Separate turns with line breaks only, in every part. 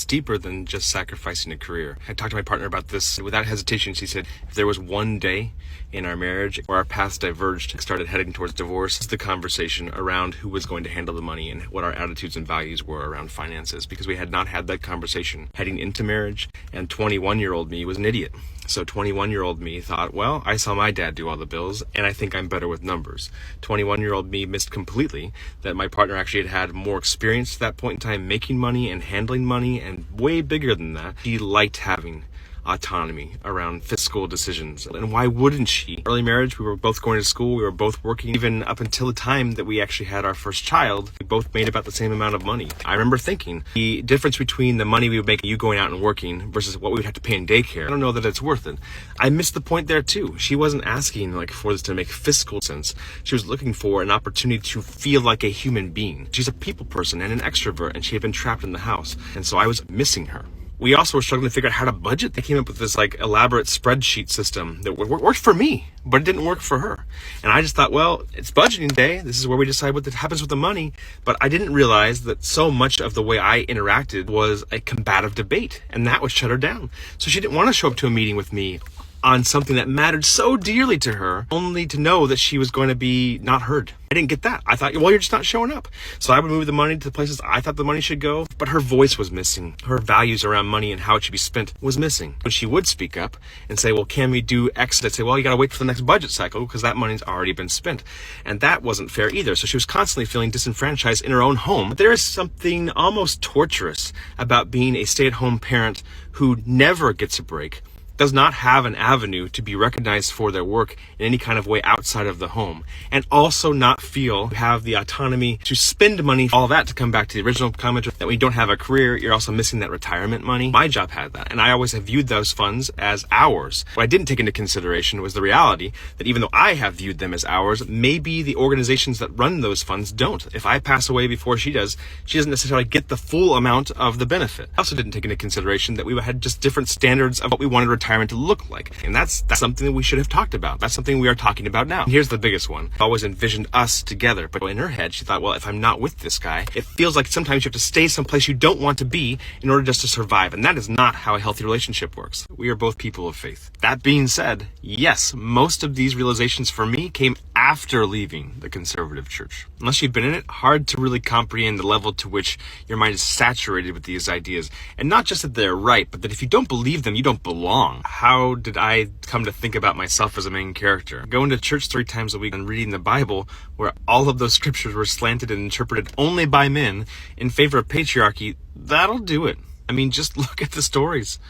deeper than just sacrificing a career. I talked to my partner about this without hesitation. She said, if there was one day in our marriage where our paths diverged and started heading towards divorce, the conversation around who was going to handle the money and what our attitudes and values were around finances, because we had not had that conversation heading into marriage, and 21-year-old me was an idiot. So 21-year-old me thought, well, I saw my dad do all the bills, and I think I'm better with numbers. 21-year-old me missed completely that my partner actually had more experience at that point in time making money and handling money, and way bigger than that, he liked having autonomy around fiscal decisions. And why wouldn't she? Early marriage, we were both going to school, we were both working. Even up until the time that we actually had our first child, we both made about the same amount of money. I remember thinking the difference between the money we would make you going out and working versus what we would have to pay in daycare, I don't know that it's worth it. I missed the point there too. She wasn't asking for this to make fiscal sense. She was looking for an opportunity to feel like a human being. She's a people person and an extrovert, and she had been trapped in the house. And so I was missing her. We also were struggling to figure out how to budget. They came up with this elaborate spreadsheet system that worked for me, but it didn't work for her. And I just thought, well, it's budgeting day. This is where we decide what happens with the money. But I didn't realize that so much of the way I interacted was a combative debate, and that would shut her down. So she didn't want to show up to a meeting with me on something that mattered so dearly to her, only to know that she was going to be not heard. I didn't get that. I thought, well, you're just not showing up. So I would move the money to the places I thought the money should go, but her voice was missing. Her values around money and how it should be spent was missing. When she would speak up and say, well, can we do X? I'd say, well, you got to wait for the next budget cycle because that money's already been spent. And that wasn't fair either. So she was constantly feeling disenfranchised in her own home. There is something almost torturous about being a stay-at-home parent who never gets a break, does not have an avenue to be recognized for their work in any kind of way outside of the home, and also not feel you have the autonomy to spend money, all that to come back to the original comment that when you don't have a career, you're also missing that retirement money. My job had that, and I always have viewed those funds as ours. What I didn't take into consideration was the reality that even though I have viewed them as ours, maybe the organizations that run those funds don't. If I pass away before she doesn't necessarily get the full amount of the benefit. I also didn't take into consideration that we had just different standards of what we wanted retirement to look like. And that's something that we should have talked about. That's something we are talking about now. And here's the biggest one. I always envisioned us together, but in her head, she thought, well, if I'm not with this guy, it feels like sometimes you have to stay someplace you don't want to be in order just to survive. And that is not how a healthy relationship works. We are both people of faith. That being said, yes, most of these realizations for me came after leaving the conservative church. Unless you've been in it, hard to really comprehend the level to which your mind is saturated with these ideas. And not just that they're right, but that if you don't believe them, you don't belong. How did I come to think about myself as a main character? Going to church 3 times a week and reading the Bible, where all of those scriptures were slanted and interpreted only by men in favor of patriarchy, that'll do it. I mean, just look at the stories.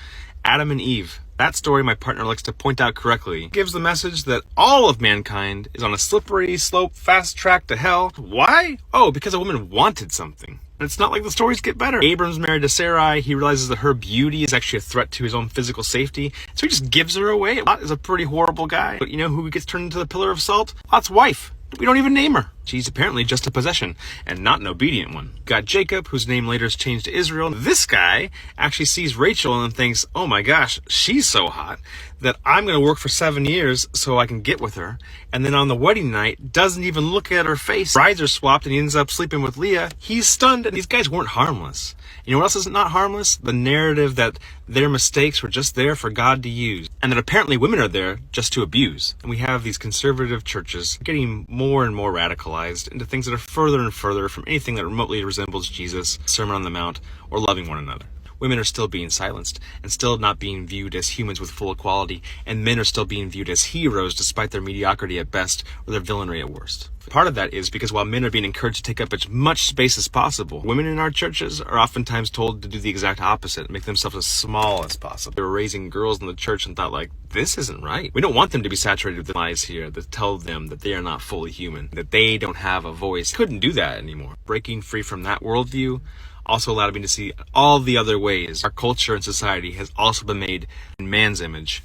Adam and Eve. That story, my partner likes to point out correctly, gives the message that all of mankind is on a slippery slope, fast track to hell. Why? Oh, because a woman wanted something. And it's not like the stories get better. Abram's married to Sarai. He realizes that her beauty is actually a threat to his own physical safety. So he just gives her away. Lot is a pretty horrible guy. But you know who gets turned into the pillar of salt? Lot's wife. We don't even name her. She's apparently just a possession, and not an obedient one. Got Jacob, whose name later is changed to Israel. This guy actually sees Rachel and thinks, oh my gosh, she's so hot that I'm going to work for 7 years so I can get with her. And then on the wedding night, doesn't even look at her face. Brides are swapped and he ends up sleeping with Leah. He's stunned, and these guys weren't harmless. You know what else is not harmless? The narrative that their mistakes were just there for God to use, and that apparently women are there just to abuse. And we have these conservative churches getting more and more radicalized into things that are further and further from anything that remotely resembles Jesus, Sermon on the Mount, or loving one another. Women are still being silenced and still not being viewed as humans with full equality, and men are still being viewed as heroes despite their mediocrity at best or their villainy at worst. Part of that is because while men are being encouraged to take up as much space as possible, women in our churches are oftentimes told to do the exact opposite, make themselves as small as possible. They were raising girls in the church and thought, this isn't right. We don't want them to be saturated with lies here that tell them that they are not fully human, that they don't have a voice. Couldn't do that anymore. Breaking free from that worldview also allowed me to see all the other ways our culture and society has also been made in man's image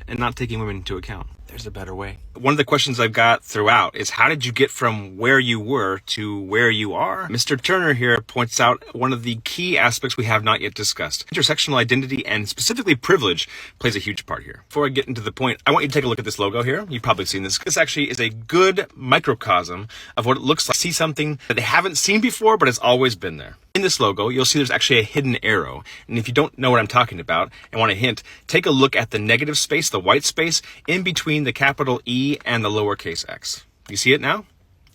and not taking women into account. There's a better way. One of the questions I've got throughout is, how did you get from where you were to where you are? Mr. Turner here points out one of the key aspects we have not yet discussed. Intersectional identity and specifically privilege plays a huge part here. Before I get into the point, I want you to take a look at this logo here. You've probably seen this. This actually is a good microcosm of what it looks like. See something that they haven't seen before, but it's always been there. In this logo, you'll see there's actually a hidden arrow. And if you don't know what I'm talking about and want a hint, take a look at the negative space, the white space, in between the capital E and the lowercase x. You see it now?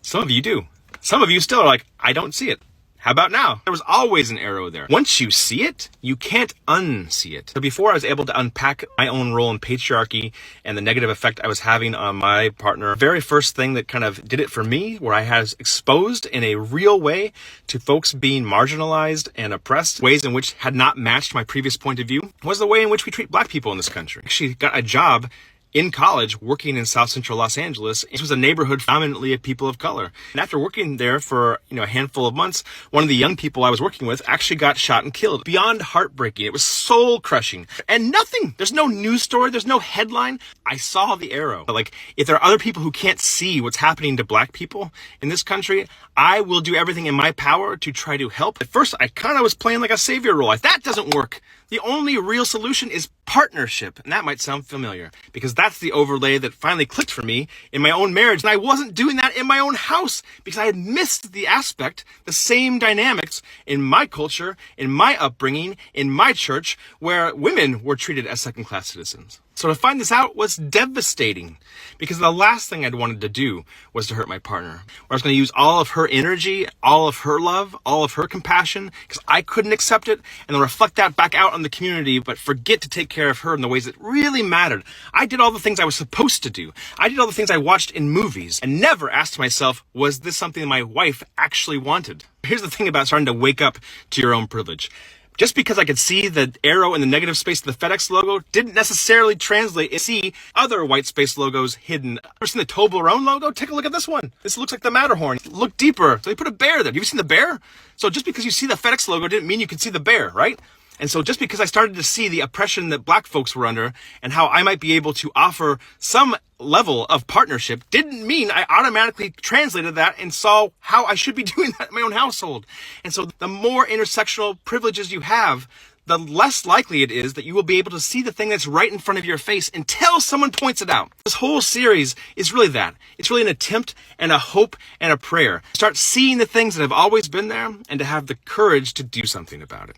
Some of you do. Some of you still are like, I don't see it. How about now? There was always an arrow there. Once you see it, you can't unsee it. So before I was able to unpack my own role in patriarchy and the negative effect I was having on my partner, the very first thing that kind of did it for me, where I was exposed in a real way to folks being marginalized and oppressed, ways in which had not matched my previous point of view, was the way in which we treat Black people in this country. I actually got a job in college working in South Central Los Angeles. This was a neighborhood predominantly of people of color. And after working there for, a handful of months, one of the young people I was working with actually got shot and killed. Beyond heartbreaking. It was soul crushing. And nothing. There's no news story. There's no headline. I saw the arrow. Like, if there are other people who can't see what's happening to Black people in this country, I will do everything in my power to try to help. At first, I kind of was playing like a savior role. Like, that doesn't work. The only real solution is partnership. And that might sound familiar because that's the overlay that finally clicked for me in my own marriage. And I wasn't doing that in my own house because I had missed the aspect, the same dynamics in my culture, in my upbringing, in my church, where women were treated as second-class citizens. So to find this out was devastating because the last thing I'd wanted to do was to hurt my partner. Where I was going to use all of her energy, all of her love, all of her compassion because I couldn't accept it and then reflect that back out on the community but forget to take care of her in the ways that really mattered. I did all the things I was supposed to do. I did all the things I watched in movies and never asked myself, was this something my wife actually wanted? Here's the thing about starting to wake up to your own privilege. Just because I could see the arrow in the negative space of the FedEx logo didn't necessarily translate and see other white space logos hidden. Ever seen the Toblerone logo? Take a look at this one. This looks like the Matterhorn. Look deeper. So they put a bear there. Have you seen the bear? So just because you see the FedEx logo didn't mean you could see the bear, right? And so just because I started to see the oppression that Black folks were under and how I might be able to offer some level of partnership didn't mean I automatically translated that and saw how I should be doing that in my own household. And so the more intersectional privileges you have, the less likely it is that you will be able to see the thing that's right in front of your face until someone points it out. This whole series is really that. It's really an attempt and a hope and a prayer. Start seeing the things that have always been there and to have the courage to do something about it.